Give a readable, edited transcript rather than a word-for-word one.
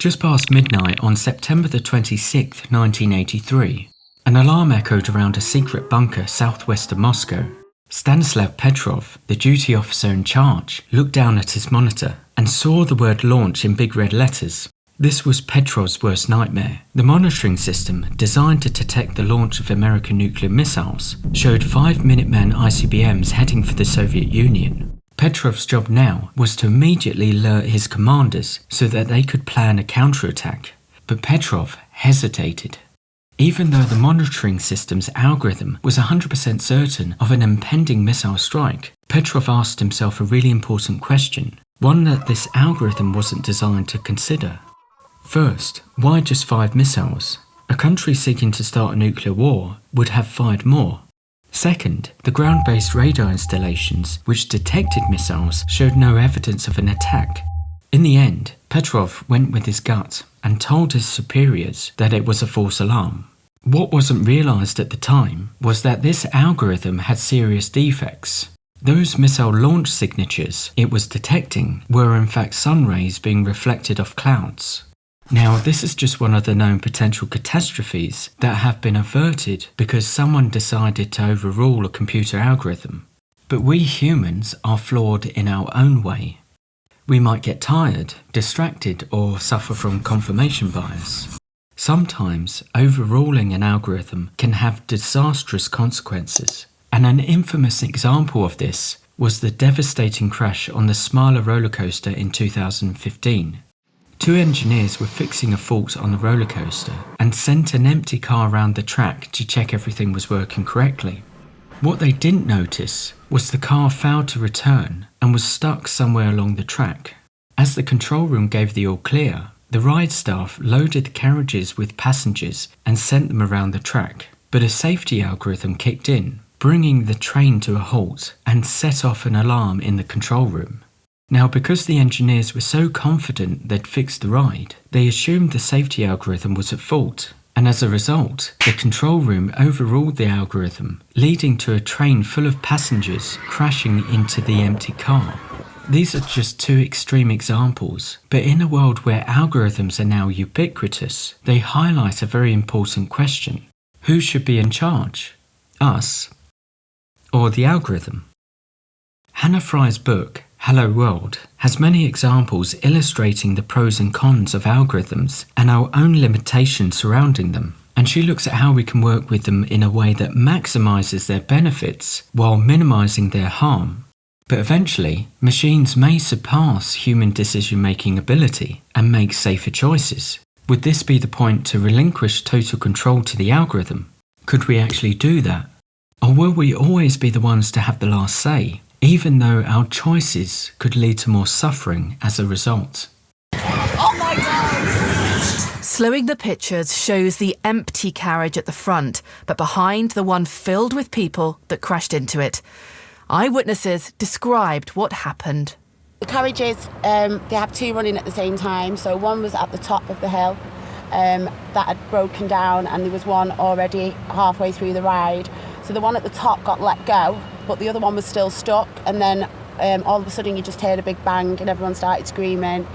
Just past midnight on September the 26th, 1983, an alarm echoed around a secret bunker southwest of Moscow. Stanislav Petrov, the duty officer in charge, looked down at his monitor and saw the word launch in big red letters. This was Petrov's worst nightmare. The monitoring system, designed to detect the launch of American nuclear missiles, showed 5 Minuteman ICBMs heading for the Soviet Union. Petrov's job now was to immediately alert his commanders so that they could plan a counterattack. But Petrov hesitated. Even though the monitoring system's algorithm was 100% certain of an impending missile strike, Petrov asked himself a really important question, one that this algorithm wasn't designed to consider. First, why just 5 missiles? A country seeking to start a nuclear war would have 5 more. Second, the ground-based radar installations which detected missiles showed no evidence of an attack. In the end, Petrov went with his gut and told his superiors that it was a false alarm. What wasn't realized at the time was that this algorithm had serious defects. Those missile launch signatures it was detecting were in fact sun rays being reflected off clouds. Now, this is just one of the known potential catastrophes that have been averted because someone decided to overrule a computer algorithm. But we humans are flawed in our own way. We might get tired, distracted, or suffer from confirmation bias. Sometimes, overruling an algorithm can have disastrous consequences. And an infamous example of this was the devastating crash on the Smiler roller coaster in 2015. 2 engineers were fixing a fault on the roller coaster and sent an empty car around the track to check everything was working correctly. What they didn't notice was the car failed to return and was stuck somewhere along the track. As the control room gave the all clear, the ride staff loaded the carriages with passengers and sent them around the track. But a safety algorithm kicked in, bringing the train to a halt and set off an alarm in the control room. Now, because the engineers were so confident they'd fixed the ride, they assumed the safety algorithm was at fault, and as a result, the control room overruled the algorithm, leading to a train full of passengers crashing into the empty car. These are just 2 extreme examples, but in a world where algorithms are now ubiquitous, they highlight a very important question. Who should be in charge? Us? Or the algorithm? Hannah Fry's book, Hello World, has many examples illustrating the pros and cons of algorithms and our own limitations surrounding them. And she looks at how we can work with them in a way that maximizes their benefits while minimizing their harm. But eventually, machines may surpass human decision-making ability and make safer choices. Would this be the point to relinquish total control to the algorithm? Could we actually do that? Or will we always be the ones to have the last say, even though our choices could lead to more suffering as a result? Oh my God! Slowing the pictures shows the empty carriage at the front, but behind the one filled with people that crashed into it. Eyewitnesses described what happened. The carriages, they have 2 running at the same time. So one was at the top of the hill that had broken down, and there was one already halfway through the ride. So the one at the top got let go, but the other one was still stuck. And then all of a sudden you just heard a big bang and everyone started screaming.